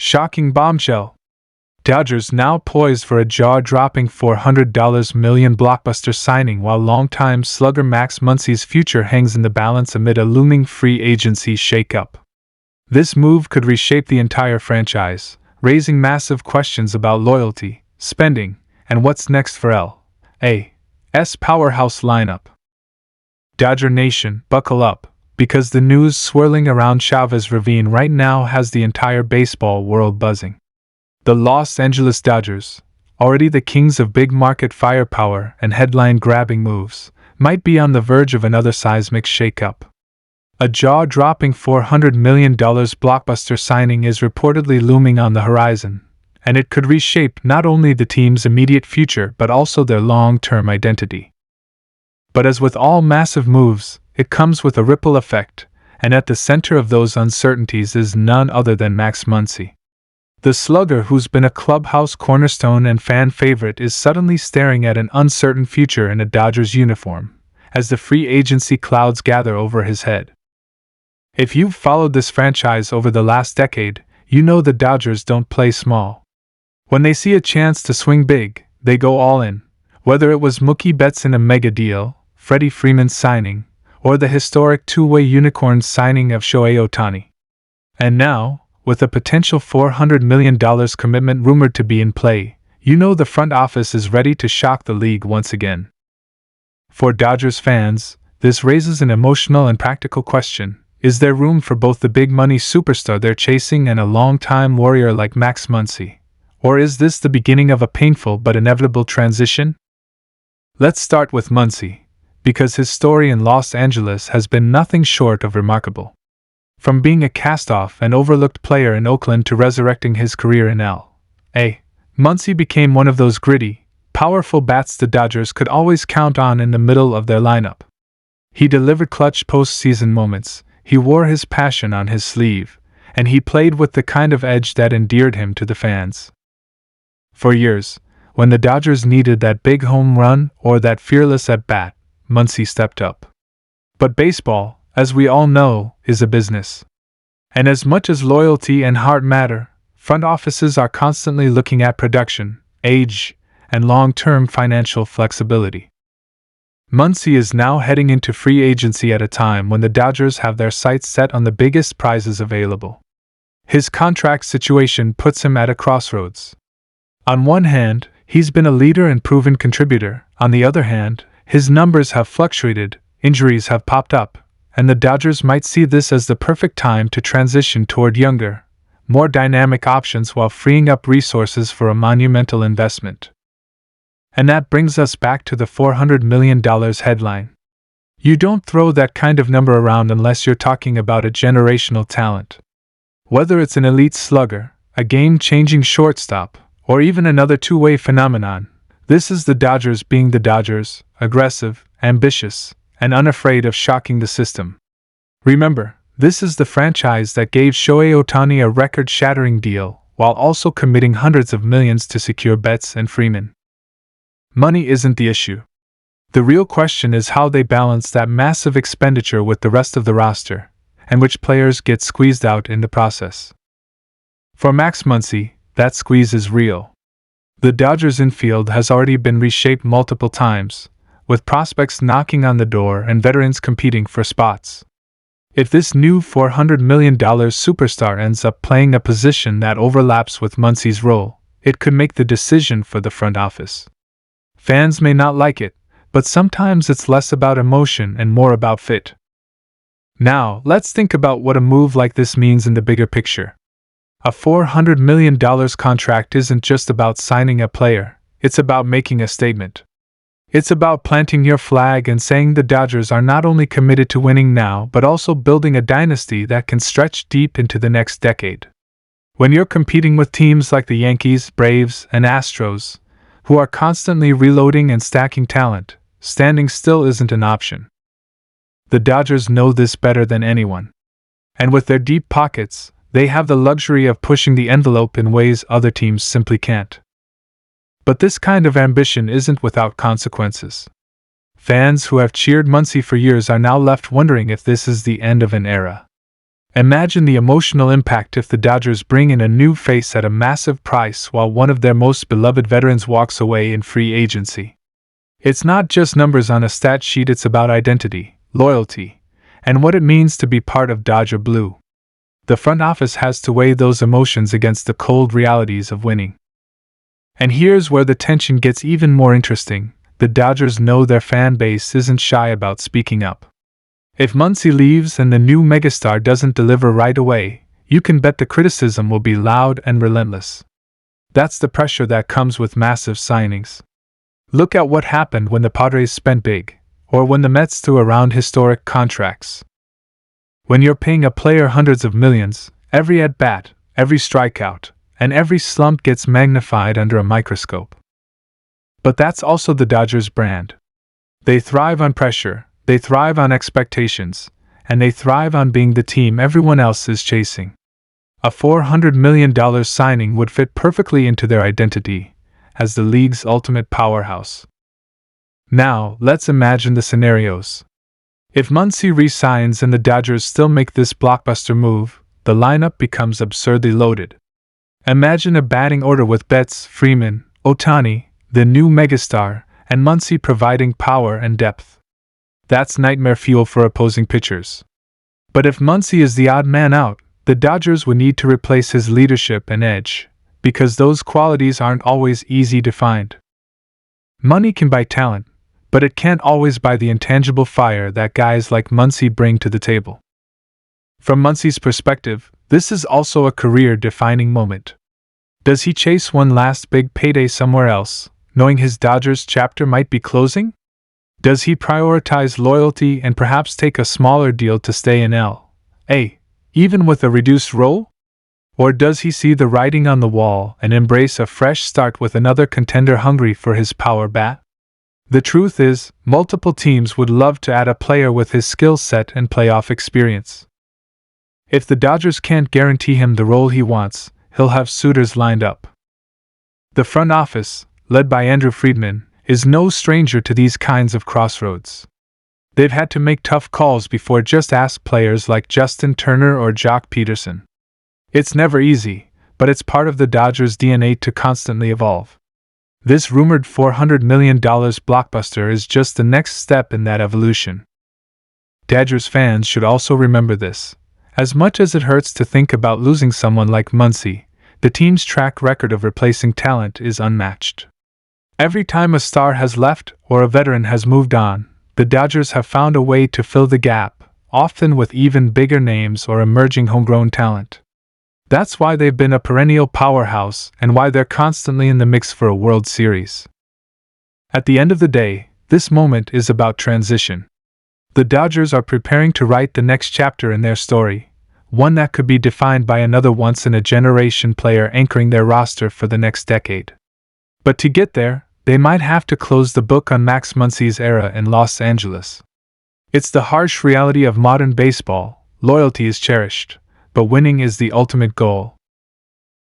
Shocking bombshell. Dodgers now poised for a jaw-dropping $400 million blockbuster signing while longtime slugger Max Muncy's future hangs in the balance amid a looming free agency shakeup. This move could reshape the entire franchise, raising massive questions about loyalty, spending, and what's next for L.A.'s powerhouse lineup. Dodger Nation, buckle up, because the news swirling around Chavez Ravine right now has the entire baseball world buzzing. The Los Angeles Dodgers, already the kings of big-market firepower and headline-grabbing moves, might be on the verge of another seismic shakeup. A jaw-dropping $400 million blockbuster signing is reportedly looming on the horizon, and it could reshape not only the team's immediate future but also their long-term identity. But as with all massive moves, it comes with a ripple effect, and at the center of those uncertainties is none other than Max Muncy. The slugger who's been a clubhouse cornerstone and fan favorite is suddenly staring at an uncertain future in a Dodgers uniform, as the free agency clouds gather over his head. If you've followed this franchise over the last decade, you know the Dodgers don't play small. When they see a chance to swing big, they go all in, whether it was Mookie Betts in a mega deal, Freddie Freeman's signing, or the historic two-way unicorn signing of Shohei Ohtani. And now, with a potential $400 million commitment rumored to be in play, you know the front office is ready to shock the league once again. For Dodgers fans, this raises an emotional and practical question. Is there room for both the big-money superstar they're chasing and a long-time warrior like Max Muncy? Or is this the beginning of a painful but inevitable transition? Let's start with Muncy, because his story in Los Angeles has been nothing short of remarkable. From being a cast-off and overlooked player in Oakland to resurrecting his career in L.A., Muncy became one of those gritty, powerful bats the Dodgers could always count on in the middle of their lineup. He delivered clutch postseason moments, he wore his passion on his sleeve, and he played with the kind of edge that endeared him to the fans. For years, when the Dodgers needed that big home run or that fearless at-bat, Muncy stepped up. But baseball, as we all know, is a business. And as much as loyalty and heart matter, front offices are constantly looking at production, age, and long-term financial flexibility. Muncy is now heading into free agency at a time when the Dodgers have their sights set on the biggest prizes available. His contract situation puts him at a crossroads. On one hand, he's been a leader and proven contributor. On the other hand, his numbers have fluctuated, injuries have popped up, and the Dodgers might see this as the perfect time to transition toward younger, more dynamic options while freeing up resources for a monumental investment. And that brings us back to the $400 million headline. You don't throw that kind of number around unless you're talking about a generational talent. Whether it's an elite slugger, a game-changing shortstop, or even another two-way phenomenon, this is the Dodgers being the Dodgers, aggressive, ambitious, and unafraid of shocking the system. Remember, this is the franchise that gave Shohei Ohtani a record-shattering deal, while also committing hundreds of millions to secure Betts and Freeman. Money isn't the issue. The real question is how they balance that massive expenditure with the rest of the roster, and which players get squeezed out in the process. For Max Muncy, that squeeze is real. The Dodgers infield has already been reshaped multiple times, with prospects knocking on the door and veterans competing for spots. If this new $400 million superstar ends up playing a position that overlaps with Muncy's role, it could make the decision for the front office. Fans may not like it, but sometimes it's less about emotion and more about fit. Now, let's think about what a move like this means in the bigger picture. A $400 million contract isn't just about signing a player, it's about making a statement. It's about planting your flag and saying the Dodgers are not only committed to winning now but also building a dynasty that can stretch deep into the next decade. When you're competing with teams like the Yankees, Braves, and Astros, who are constantly reloading and stacking talent, standing still isn't an option. The Dodgers know this better than anyone. And with their deep pockets, they have the luxury of pushing the envelope in ways other teams simply can't. But this kind of ambition isn't without consequences. Fans who have cheered Muncy for years are now left wondering if this is the end of an era. Imagine the emotional impact if the Dodgers bring in a new face at a massive price while one of their most beloved veterans walks away in free agency. It's not just numbers on a stat sheet, it's about identity, loyalty, and what it means to be part of Dodger Blue. The front office has to weigh those emotions against the cold realities of winning. And here's where the tension gets even more interesting. The Dodgers know their fan base isn't shy about speaking up. If Muncy leaves and the new megastar doesn't deliver right away, you can bet the criticism will be loud and relentless. That's the pressure that comes with massive signings. Look at what happened when the Padres spent big, or when the Mets threw around historic contracts. When you're paying a player hundreds of millions, every at-bat, every strikeout, and every slump gets magnified under a microscope. But that's also the Dodgers' brand. They thrive on pressure, they thrive on expectations, and they thrive on being the team everyone else is chasing. A $400 million signing would fit perfectly into their identity as the league's ultimate powerhouse. Now, let's imagine the scenarios. If Muncy re-signs and the Dodgers still make this blockbuster move, the lineup becomes absurdly loaded. Imagine a batting order with Betts, Freeman, Ohtani, the new megastar, and Muncy providing power and depth. That's nightmare fuel for opposing pitchers. But if Muncy is the odd man out, the Dodgers would need to replace his leadership and edge, because those qualities aren't always easy to find. Money can buy talent, but it can't always buy the intangible fire that guys like Muncy bring to the table. From Muncy's perspective, this is also a career-defining moment. Does he chase one last big payday somewhere else, knowing his Dodgers chapter might be closing? Does he prioritize loyalty and perhaps take a smaller deal to stay in L.A., even with a reduced role? Or does he see the writing on the wall and embrace a fresh start with another contender hungry for his power bat? The truth is, multiple teams would love to add a player with his skill set and playoff experience. If the Dodgers can't guarantee him the role he wants, he'll have suitors lined up. The front office, led by Andrew Friedman, is no stranger to these kinds of crossroads. They've had to make tough calls before. Just ask players like Justin Turner or Jock Peterson. It's never easy, but it's part of the Dodgers' DNA to constantly evolve. This rumored $400 million blockbuster is just the next step in that evolution. Dodgers fans should also remember this. As much as it hurts to think about losing someone like Muncy, the team's track record of replacing talent is unmatched. Every time a star has left or a veteran has moved on, the Dodgers have found a way to fill the gap, often with even bigger names or emerging homegrown talent. That's why they've been a perennial powerhouse and why they're constantly in the mix for a World Series. At the end of the day, this moment is about transition. The Dodgers are preparing to write the next chapter in their story, one that could be defined by another once-in-a-generation player anchoring their roster for the next decade. But to get there, they might have to close the book on Max Muncy's era in Los Angeles. It's the harsh reality of modern baseball. Loyalty is cherished, but winning is the ultimate goal.